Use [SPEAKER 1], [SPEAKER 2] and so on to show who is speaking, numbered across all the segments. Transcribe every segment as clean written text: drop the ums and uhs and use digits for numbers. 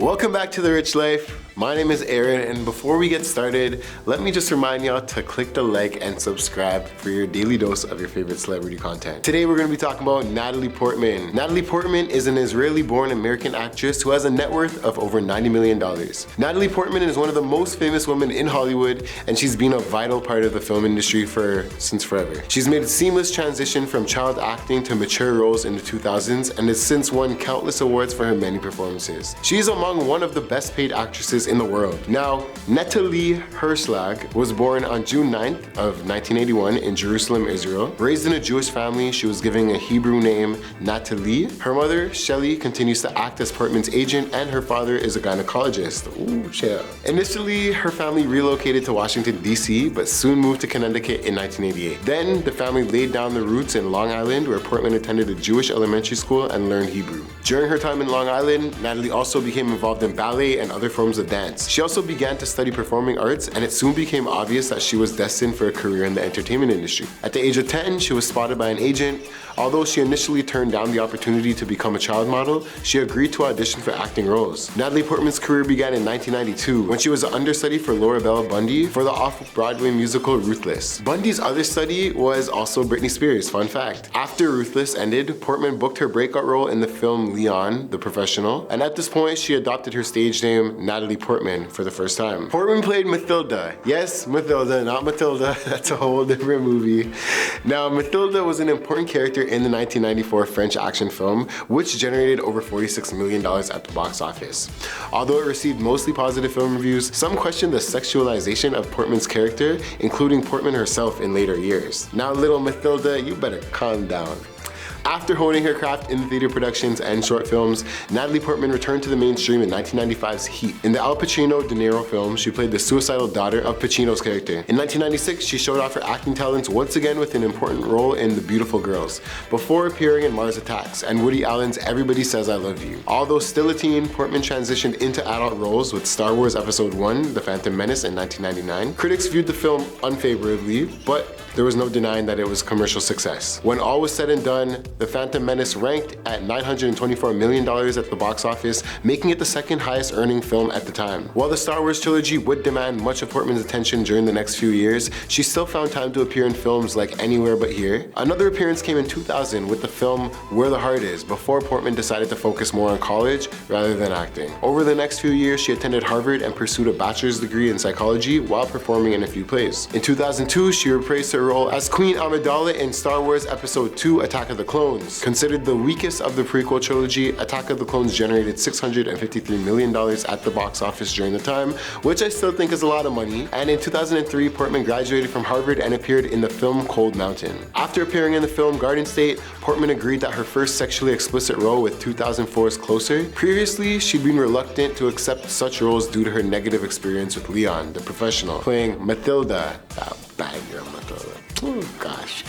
[SPEAKER 1] Welcome back to The Rich Life. My name is Aaron, and before we get started, let me just remind y'all to click the like and subscribe for your daily dose of your favorite celebrity content. Today we're going to be talking about Natalie Portman. Natalie Portman is an Israeli-born American actress who has a net worth of over $90 million. Natalie Portman is one of the most famous women in Hollywood, and she's been a vital part of the film industry since forever. She's made a seamless transition from child acting to mature roles in the 2000s and has since won countless awards for her many performances. She is among one of the best paid actresses in the world. Now, Natalie Portman was born on June 9th of 1981 in Jerusalem, Israel. Raised in a Jewish family, she was given a Hebrew name, Natalie. Her mother, Shelly, continues to act as Portman's agent, and her father is a gynecologist. Ooh, chill. Initially, her family relocated to Washington, D.C., but soon moved to Connecticut in 1988. Then, the family laid down the roots in Long Island, where Portman attended a Jewish elementary school and learned Hebrew. During her time in Long Island, Natalie also became involved in ballet and other forms of dance. She also began to study performing arts, and it soon became obvious that she was destined for a career in the entertainment industry. At the age of 10, she was spotted by an agent. Although she initially turned down the opportunity to become a child model, she agreed to audition for acting roles. Natalie Portman's career began in 1992 when she was an understudy for Laura Bell Bundy for the off-Broadway musical Ruthless. Bundy's other study was also Britney Spears, fun fact. After Ruthless ended, Portman booked her breakout role in the film Leon, the Professional, and at this point she adopted her stage name Natalie Portman for the first time. Portman played Mathilda. Yes, Mathilda, not Matilda. That's a whole different movie. Now, Mathilda was an important character in the 1994 French action film, which generated over $46 million at the box office. Although it received mostly positive film reviews, some questioned the sexualization of Portman's character, including Portman herself in later years. Now, little Mathilda, you better calm down. After honing her craft in theater productions and short films, Natalie Portman returned to the mainstream in 1995's Heat. In the Al Pacino-De Niro film, she played the suicidal daughter of Pacino's character. In 1996, she showed off her acting talents once again with an important role in The Beautiful Girls, before appearing in Mars Attacks and Woody Allen's Everybody Says I Love You. Although still a teen, Portman transitioned into adult roles with Star Wars Episode I, The Phantom Menace in 1999. Critics viewed the film unfavorably, but there was no denying that it was a commercial success. When all was said and done, The Phantom Menace ranked at $924 million at the box office, making it the second highest earning film at the time. While the Star Wars trilogy would demand much of Portman's attention during the next few years, she still found time to appear in films like Anywhere But Here. Another appearance came in 2000 with the film Where the Heart Is, before Portman decided to focus more on college rather than acting. Over the next few years, she attended Harvard and pursued a bachelor's degree in psychology while performing in a few plays. In 2002, she reprised her role as Queen Amidala in Star Wars Episode II, Attack of the Clones. Considered the weakest of the prequel trilogy, Attack of the Clones generated $653 million at the box office during the time, which I still think is a lot of money. And in 2003, Portman graduated from Harvard and appeared in the film Cold Mountain. After appearing in the film Garden State, Portman agreed that her first sexually explicit role with 2004's Closer. Previously, she'd been reluctant to accept such roles due to her negative experience with Leon, the Professional, playing Mathilda, that bad girl Mathilda. Oh gosh.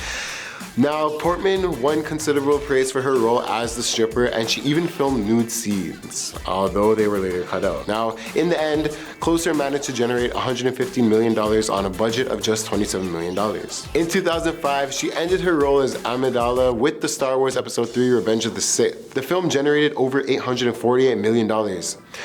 [SPEAKER 1] Now, Portman won considerable praise for her role as the stripper, and she even filmed nude scenes, although they were later cut out. Now, in the end, Closer managed to generate $115 million on a budget of just $27 million. In 2005, she ended her role as Amidala with the Star Wars Episode III, Revenge of the Sith. The film generated over $848 million.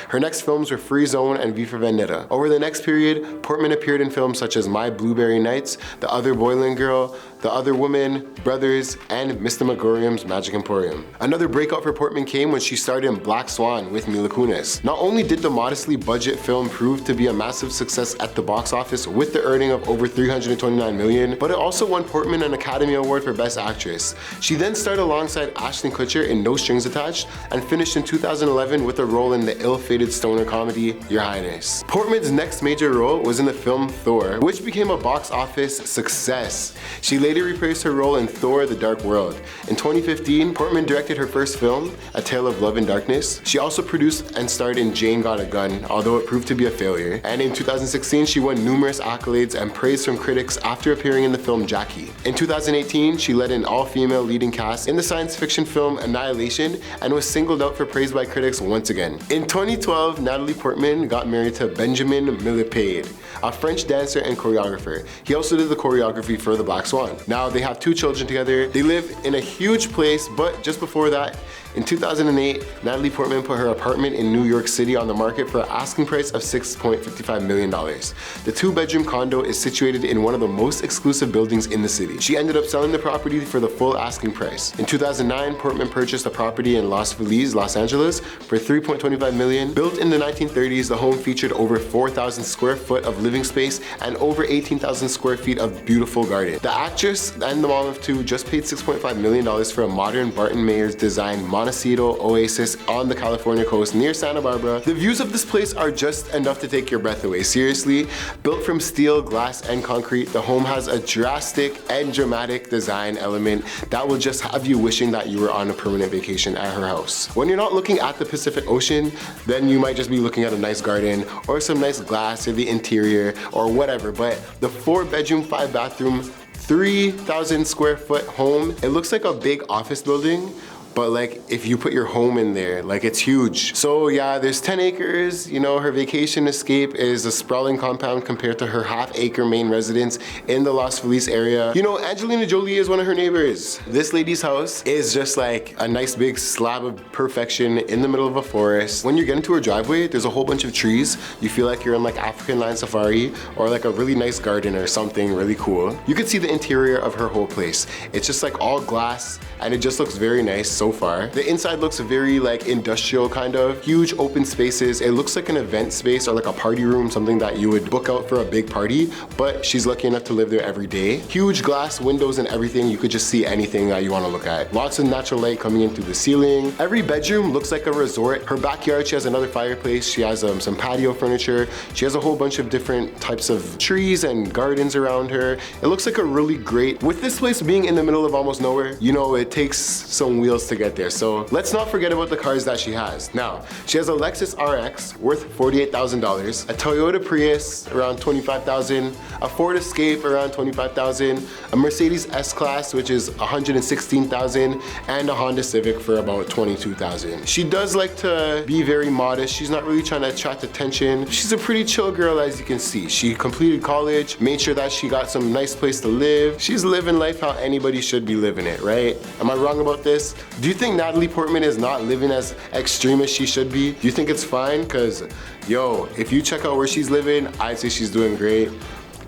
[SPEAKER 1] Her next films were Free Zone and V for Vendetta. Over the next period, Portman appeared in films such as My Blueberry Nights, The Other Boiling Girl, The Other Woman, Brothers, and Mr. Megorium's Magic Emporium. Another breakout for Portman came when she starred in Black Swan with Mila Kunis. Not only did the modestly budget film prove to be a massive success at the box office with the earning of over $329 million, but it also won Portman an Academy Award for Best Actress. She then starred alongside Ashton Kutcher in No Strings Attached and finished in 2011 with a role in the ill-fated stoner comedy Your Highness. Portman's next major role was in the film Thor, which became a box office success. She later reprised her role in Thor: The Dark World. In 2015, Portman directed her first film, A Tale of Love and Darkness. She also produced and starred in Jane Got a Gun, although it proved to be a failure. And in 2016, she won numerous accolades and praise from critics after appearing in the film Jackie. In 2018, she led an all-female leading cast in the science fiction film Annihilation and was singled out for praise by critics once again. In 2012, Natalie Portman got married to Benjamin Millepied, a French dancer and choreographer. He also did the choreography for The Black Swan. Now they have 2 children together. They live in a huge place, but just before that, In 2008, Natalie Portman put her apartment in New York City on the market for an asking price of $6.55 million. The 2-bedroom condo is situated in one of the most exclusive buildings in the city. She ended up selling the property for the full asking price. In 2009, Portman purchased a property in Los Feliz, Los Angeles for $3.25 million. Built in the 1930s, the home featured over 4,000 square foot of living space and over 18,000 square feet of beautiful garden. The actress and the mom of two just paid $6.5 million for a modern Barton Meyers designed Montecito oasis on the California coast near Santa Barbara. The views of this place are just enough to take your breath away. Seriously, built from steel, glass, and concrete, the home has a drastic and dramatic design element that will just have you wishing that you were on a permanent vacation at her house. When you're not looking at the Pacific Ocean, then you might just be looking at a nice garden or some nice glass or the interior or whatever, but the 4-bedroom, 5-bathroom, 3,000 square foot home, it looks like a big office building, but like if you put your home in there, like it's huge. So yeah, there's 10 acres. You know, her vacation escape is a sprawling compound compared to her half-acre main residence in the Los Feliz area. You know, Angelina Jolie is one of her neighbors. This lady's house is just like a nice big slab of perfection in the middle of a forest. When you get into her driveway, there's a whole bunch of trees. You feel like you're in like African land safari or like a really nice garden or something really cool. You can see the interior of her whole place. It's just like all glass and it just looks very nice so far. The inside looks very like industrial kind of. Huge open spaces. It looks like an event space or like a party room, something that you would book out for a big party, but she's lucky enough to live there every day. Huge glass windows and everything. You could just see anything that you want to look at. Lots of natural light coming in through the ceiling. Every bedroom looks like a resort. Her backyard, she has another fireplace. She has some patio furniture. She has a whole bunch of different types of trees and gardens around her. It looks like a really great, with this place being in the middle of almost nowhere, you know, it takes some wheels to get there. So let's not forget about the cars that she has. Now, she has a Lexus RX worth $48,000, a Toyota Prius around $25,000, a Ford Escape around $25,000, a Mercedes S-Class which is $116,000, and a Honda Civic for about $22,000. She does like to be very modest. She's not really trying to attract attention. She's a pretty chill girl, as you can see. She completed college, made sure that she got some nice place to live. She's living life how anybody should be living it, right? Am I wrong about this? Do you think Natalie Portman is not living as extreme as she should be? Do you think it's fine? Cause yo, if you check out where she's living, I'd say she's doing great.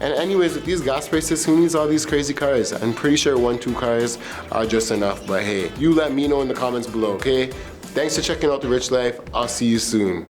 [SPEAKER 1] And anyways, with these gas prices, who needs all these crazy cars? I'm pretty sure 1-2 cars are just enough, but hey, you let me know in the comments below, okay? Thanks for checking out The Rich Life. I'll see you soon.